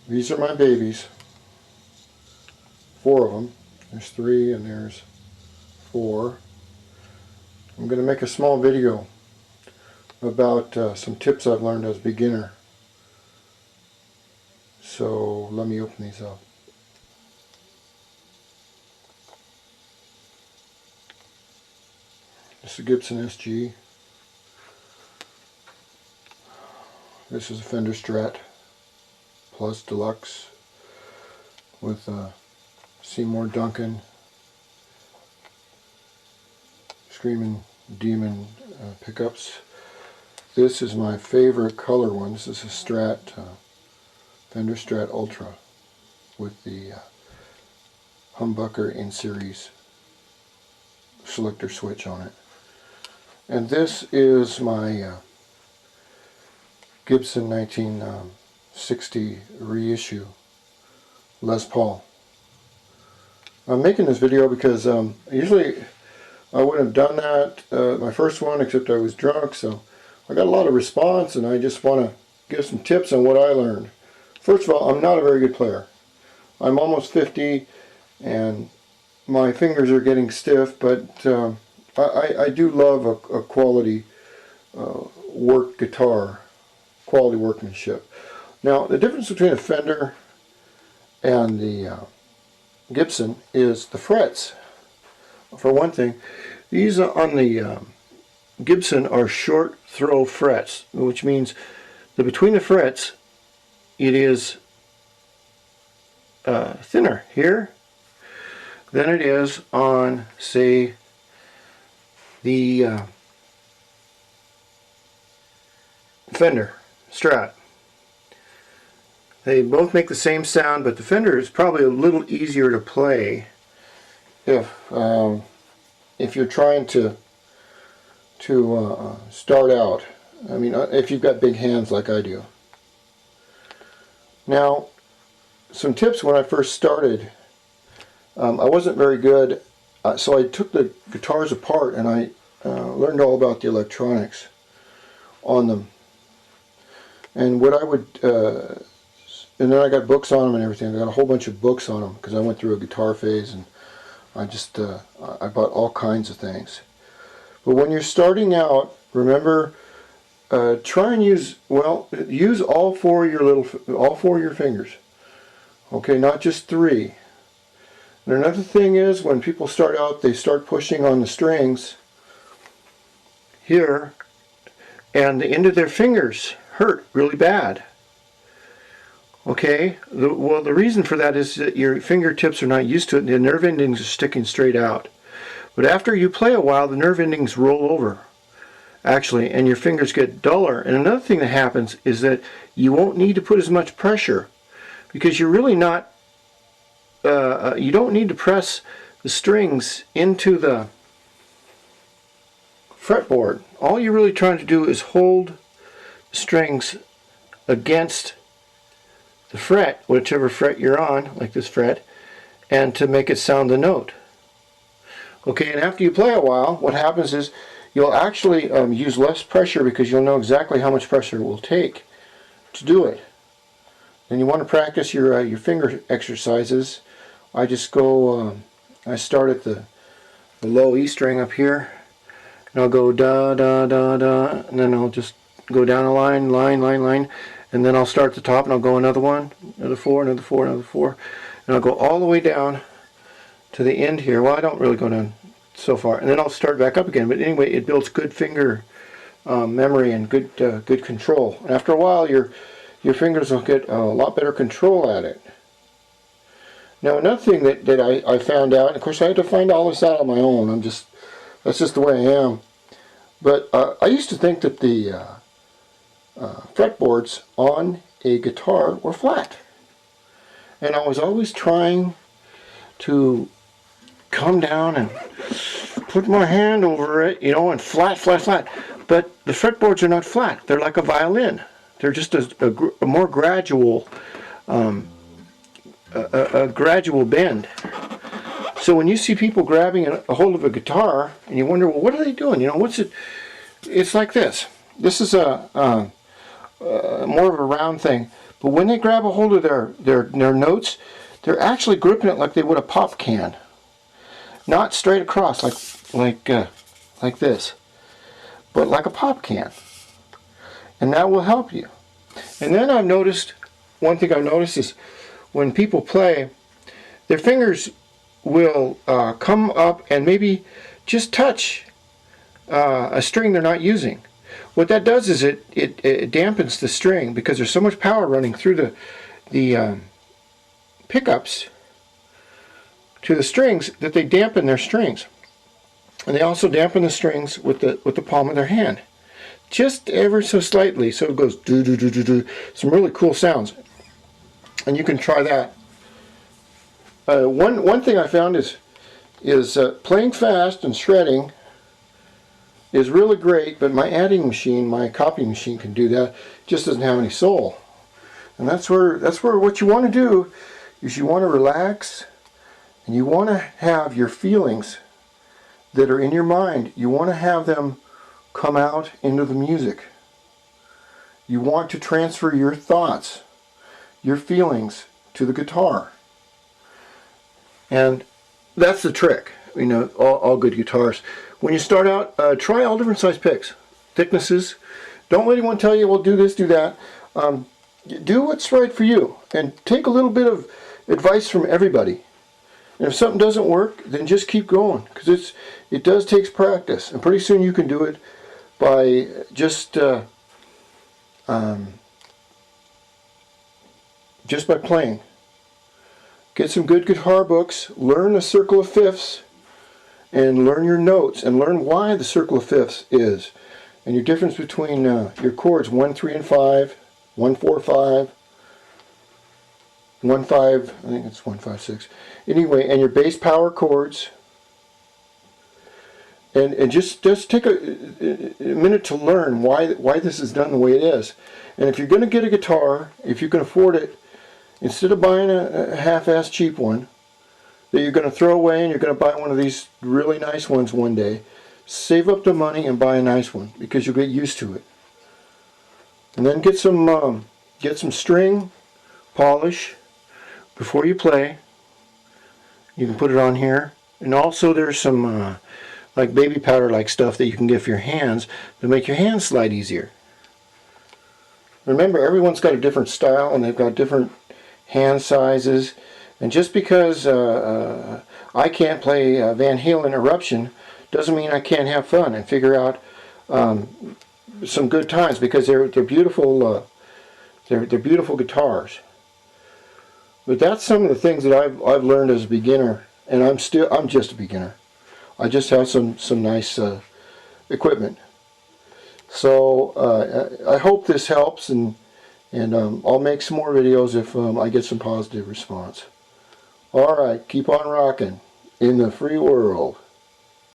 These are my babies. 4 of them. There's 3 and there's 4. I'm going to make a small video about some tips I've learned as a beginner. So let me open these up. This is a Gibson SG. This is a Fender Strat Plus Deluxe with Seymour Duncan Screaming Demon pickups. This is my favorite color one. This is a Strat, Fender Strat Ultra with the humbucker in series selector switch on it. And this is my Gibson 1960 reissue Les Paul. I'm making this video because usually I wouldn't have done that, my first one, except I was drunk, so I got a lot of response and I just want to give some tips on what I learned. First of all, I'm not a very good player. I'm almost 50 and my fingers are getting stiff, but I do love a quality work guitar, quality workmanship. Now, the difference between a Fender and the Gibson is the frets. For one thing, these on the Gibson are short throw frets, which means that between the frets it is thinner here than it is on, say, the Fender Strat. They both make the same sound, but the Fender is probably a little easier to play if you're trying to start out. I mean, if you've got big hands like I do. Now, some tips when I first started. I wasn't very good, so I took the guitars apart and I learned all about the electronics on them. And what I would, and then I got books on them and everything. I got a whole bunch of books on them because I went through a guitar phase and I just, I bought all kinds of things. But when you're starting out, remember, try and use all four of your fingers. Okay, not just 3. And another thing is, when people start out, they start pushing on the strings here, and the end of their fingers hurt really bad. Okay, the reason for that is that your fingertips are not used to it and the nerve endings are sticking straight out. But after you play a while, the nerve endings roll over, actually, and your fingers get duller. And another thing that happens is that you won't need to put as much pressure because you're really not, you don't need to press the strings into the fretboard. All you're really trying to do is hold the strings against the fret, whichever fret you're on, like this fret, and to make it sound the note. Okay, and after you play a while, what happens is you'll actually use less pressure because you'll know exactly how much pressure it will take to do it. And you want to practice your finger exercises. I just go, I start at the low E string up here, and I'll go da da da da, and then I'll just go down a line, and then I'll start at the top and I'll go another one, another 4, another 4, another 4, and I'll go all the way down to the end here. Well, I don't really go down so far, and then I'll start back up again. But anyway, it builds good finger memory and good control. And after a while, your fingers will get a lot better control at it. Now, another thing that I found out, and of course I had to find all this out on my own. That's just the way I am. But I used to think that the fretboards on a guitar were flat, and I was always trying to come down and put my hand over it, you know, and flat. But the fretboards are not flat. They're like a violin. They're just a more gradual, a gradual bend. So when you see people grabbing a hold of a guitar, and you wonder, well, what are they doing? You know, what's it? It's like this. This is a more of a round thing. But when they grab a hold of their notes, they're actually gripping it like they would a pop can, not straight across like this, but like a pop can, and that will help you. And then I've noticed, one thing I've noticed is when people play, their fingers will come up and maybe just touch a string they're not using. What that does is it dampens the string, because there's so much power running through the pickups to the strings that they dampen their strings. And they also dampen the strings with the palm of their hand, just ever so slightly, so it goes do do do do do. Some really cool sounds, and you can try that. One thing I found is playing fast and shredding is really great, but my adding machine, my copying machine, can do that. It just doesn't have any soul. And that's where what you want to do is you want to relax, and you want to have your feelings that are in your mind, you want to have them come out into the music. You want to transfer your thoughts, your feelings to the guitar. And that's the trick. You know, all good guitars. When you start out, try all different size picks, thicknesses. Don't let anyone tell you, well, do this, do that. Do what's right for you, and take a little bit of advice from everybody. And if something doesn't work, then just keep going, because it does take practice, and pretty soon you can do it by just by playing. Get some good guitar books, learn the circle of fifths, and learn your notes, and learn why the circle of fifths is, and your difference between your chords 1, 3, and 5, 1, 4, 5, 1, 5, I think it's 1, 5, 6. Anyway, and your bass power chords, and just take a minute to learn why this is done the way it is. And if you're going to get a guitar, if you can afford it, instead of buying a half-assed cheap one that you're going to throw away, and you're going to buy one of these really nice ones one day, save up the money and buy a nice one, because you'll get used to it. And then get some string polish before you play. You can put it on here, and also there's some like baby powder like stuff that you can get for your hands to make your hands slide easier. Remember, everyone's got a different style, and they've got different hand sizes, and just because I can't play Van Halen Eruption doesn't mean I can't have fun and figure out some good times, because they're beautiful. They're beautiful guitars. But that's some of the things that I've learned as a beginner, and I'm just a beginner. I just have some nice equipment. So I hope this helps, and I'll make some more videos if I get some positive response. Alright, keep on rocking in the free world.